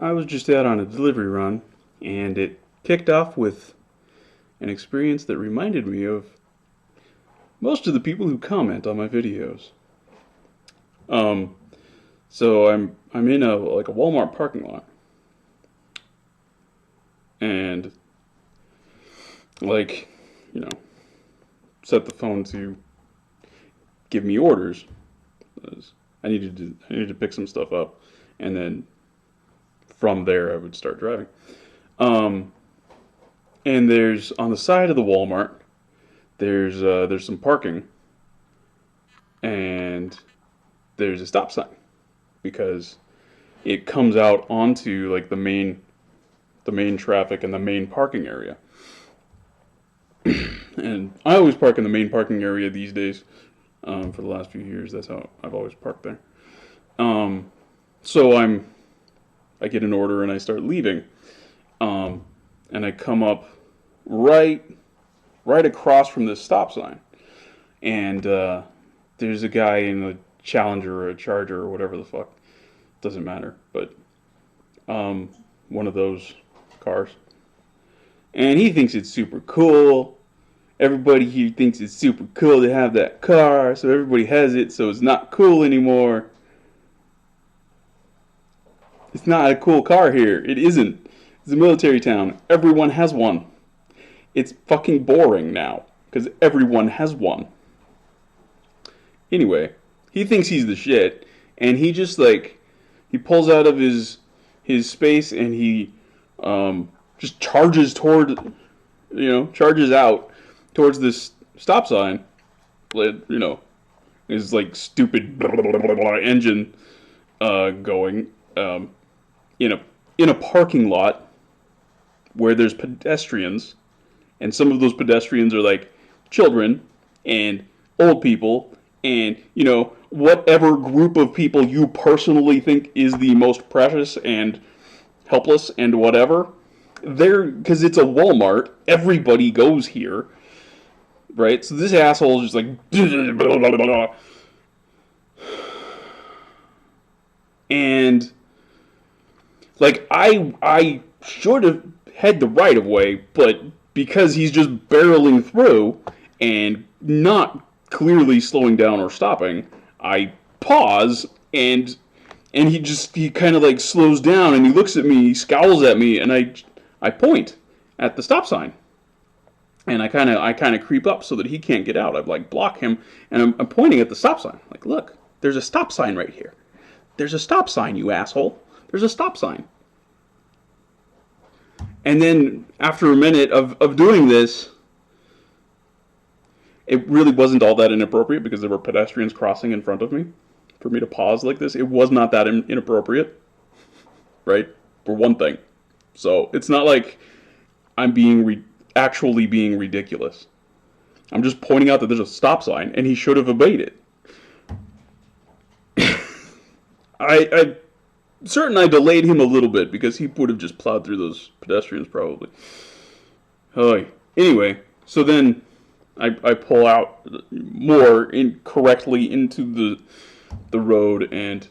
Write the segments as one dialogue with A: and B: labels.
A: I was just out on a delivery run, and it kicked off with an experience that reminded me of most of the people who comment on my videos. Um, so I'm in a Walmart parking lot, and like you know, set the phone to give me orders. I needed to pick some stuff up, and then from there I would start driving. Um, and there's on the side of the Walmart, there's some parking, and there's a stop sign because it comes out onto like the main traffic and the main parking area. And I always park in the main parking area these days. For the last few years, that's how I've always parked there. Um, so I get an order and I start leaving, um, and I come up right right across from this stop sign, and there's a guy in a Challenger or a Charger or whatever the fuck, doesn't matter, but um, one of those cars, and he thinks it's super cool. Everybody here thinks it's super cool to have that car, so everybody has it, so it's not cool anymore. It's not a cool car here. It isn't. It's a military town. Everyone has one. It's fucking boring now, because everyone has one. Anyway, he thinks he's the shit, and he just he pulls out of his space and he just charges out towards this stop sign. His like stupid blah, blah, blah, blah, blah, engine going in a parking lot where there's pedestrians, and some of those pedestrians are like children and old people and whatever group of people you personally think is the most precious and helpless and whatever. There, because it's a Walmart, everybody goes here, right? So this asshole is just like blah, blah, blah, blah. And like I should have had the right of way, but because he's just barreling through and not clearly slowing down or stopping, I pause, and he kind of like slows down and he looks at me, he scowls at me, and I point at the stop sign. And I kind of creep up so that he can't get out. I like block him, and I'm pointing at the stop sign. Like, look, there's a stop sign right here. There's a stop sign, you asshole. There's a stop sign. And then after a minute of doing this, it really wasn't all that inappropriate because there were pedestrians crossing in front of me. For me to pause like this, it was not that inappropriate, right? For one thing. So it's not like I'm actually being ridiculous. I'm just pointing out that there's a stop sign, and he should have obeyed it. I'm certain I delayed him a little bit because he would have just plowed through those pedestrians probably. Anyway, so then I pull out more incorrectly into the road, and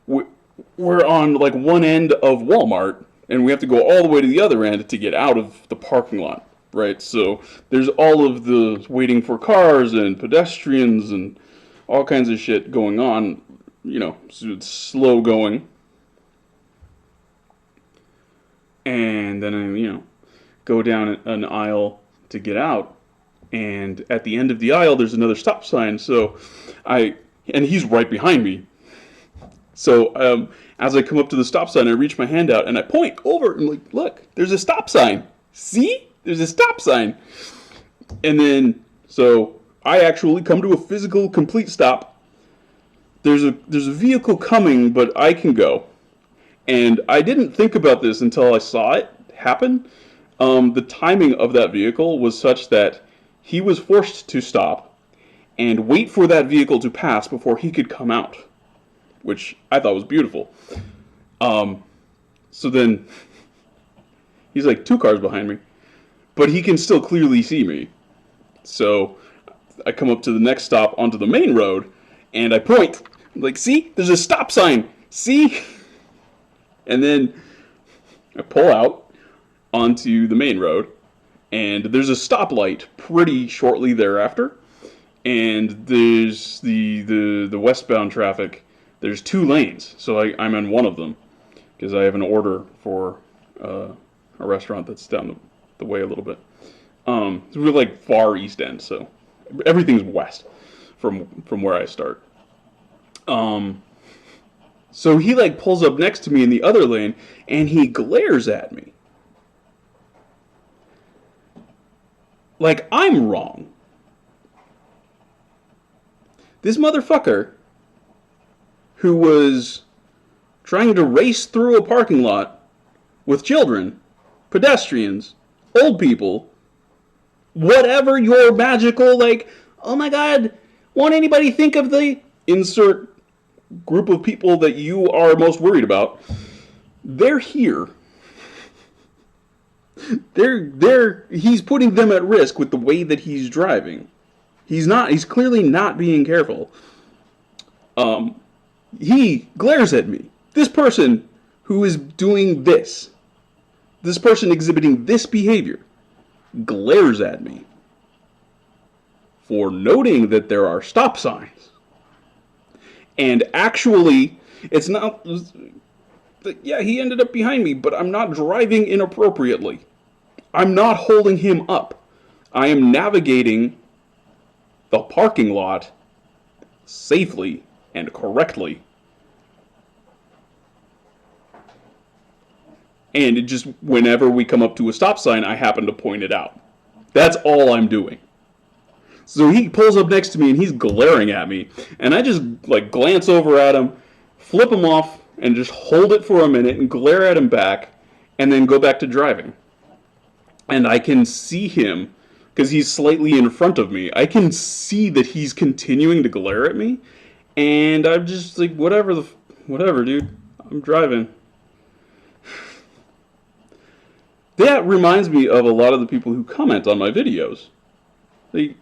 A: we're on like one end of Walmart, and we have to go all the way to the other end to get out of the parking lot, right? So there's all of the waiting for cars and pedestrians and all kinds of shit going on, so it's slow going. And then I, go down an aisle to get out, and at the end of the aisle there's another stop sign, and he's right behind me. So as I come up to the stop sign, I reach my hand out and I point over and I'm like, look, there's a stop sign. See? There's a stop sign. And then, so I actually come to a physical complete stop. There's a vehicle coming, but I can go. And I didn't think about this until I saw it happen. The timing of that vehicle was such that he was forced to stop and wait for that vehicle to pass before he could come out, which I thought was beautiful. So then he's like 2 cars behind me, but he can still clearly see me. So I come up to the next stop onto the main road, and I point. I'm like, see? There's a stop sign. See? And then I pull out onto the main road, and there's a stoplight pretty shortly thereafter. And there's the westbound traffic. There's 2 lanes, so I'm in one of them because I have an order for a restaurant that's down the way a little bit. We're like far east end, so everything's west from where I start. So he like pulls up next to me in the other lane, and he glares at me like I'm wrong. This motherfucker, who was trying to race through a parking lot with children, pedestrians, old people, whatever your magical, like, oh my god, won't anybody think of the insert group of people that you are most worried about? They're here. He's putting them at risk with the way that he's driving. He's clearly not being careful. He glares at me. This person who is doing this person exhibiting this behavior, glares at me for noting that there are stop signs. And actually, it's not, yeah, he ended up behind me, but I'm not driving inappropriately. I'm not holding him up. I am navigating the parking lot safely and correctly. And it just, whenever we come up to a stop sign, I happen to point it out. That's all I'm doing. So he pulls up next to me and he's glaring at me. And I just like glance over at him, flip him off, and just hold it for a minute and glare at him back, and then go back to driving. And I can see him, because he's slightly in front of me, I can see that he's continuing to glare at me, and I'm just like, whatever, dude, I'm driving. That reminds me of a lot of the people who comment on my videos. You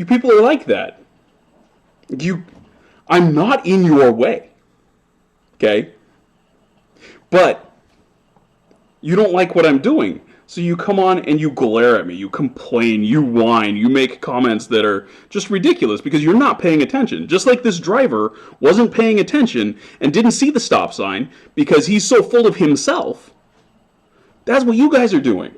A: people are like that. I'm not in your way, okay? But you don't like what I'm doing. So you come on and you glare at me, you complain, you whine, you make comments that are just ridiculous because you're not paying attention. Just like this driver wasn't paying attention and didn't see the stop sign because he's so full of himself. That's what you guys are doing.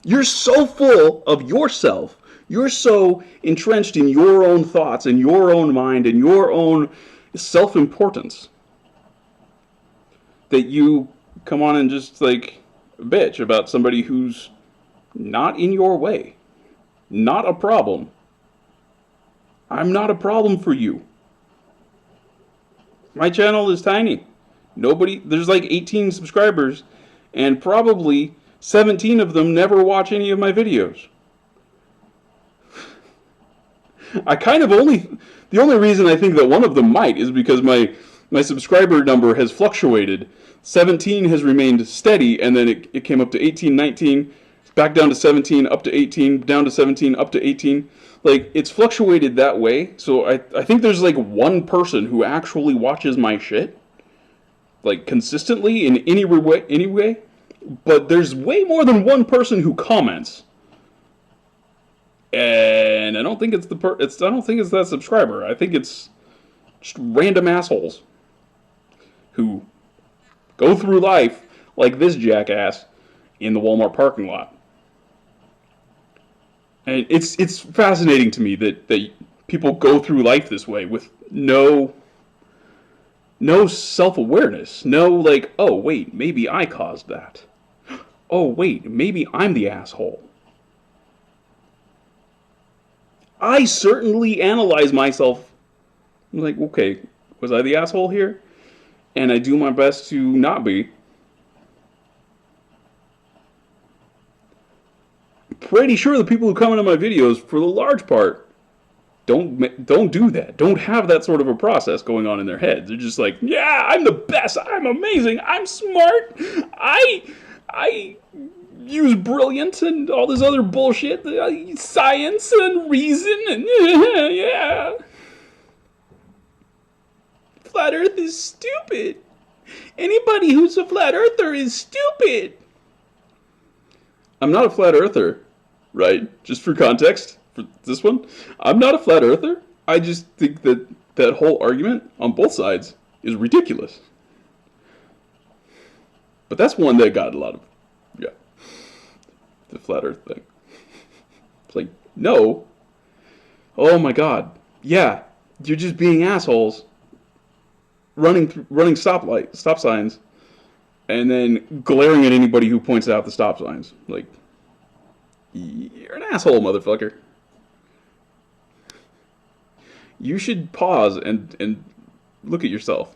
A: You're so full of yourself. You're so entrenched in your own thoughts and your own mind and your own self-importance that you come on and just like bitch about somebody who's not in your way. Not a problem. I'm not a problem for you. My channel is tiny. There's like 18 subscribers, and probably 17 of them never watch any of my videos. The only reason I think that one of them might is because my subscriber number has fluctuated. 17 has remained steady, and then it came up to 18, 19, back down to 17, up to 18, down to 17, up to 18. Like, it's fluctuated that way, so I think there's like one person who actually watches my shit, like, consistently in any way, but there's way more than one person who comments. And I don't think it's that subscriber. I think it's just random assholes who go through life like this jackass in the Walmart parking lot. And it's fascinating to me that people go through life this way with no self-awareness. No, like, oh, wait, maybe I caused that. Oh, wait, maybe I'm the asshole. I certainly analyze myself. I'm like, okay, was I the asshole here? And I do my best to not be. Pretty sure the people who comment on my videos, for the large part, don't do that. Don't have that sort of a process going on in their heads. They're just like, yeah, I'm the best. I'm amazing. I'm smart. I use brilliance and all this other bullshit, science and reason, and yeah. Flat Earth is stupid. Anybody who's a flat earther is stupid. I'm not a flat earther, right? Just for context, for this one, I'm not a flat earther. I just think that that whole argument on both sides is ridiculous. But that's one that got a lot of, yeah, the flat earth thing. It's like, no. Oh my god. Yeah, you're just being assholes. Running stop signs and then glaring at anybody who points out the stop signs. Like, you're an asshole, motherfucker. You should pause and look at yourself.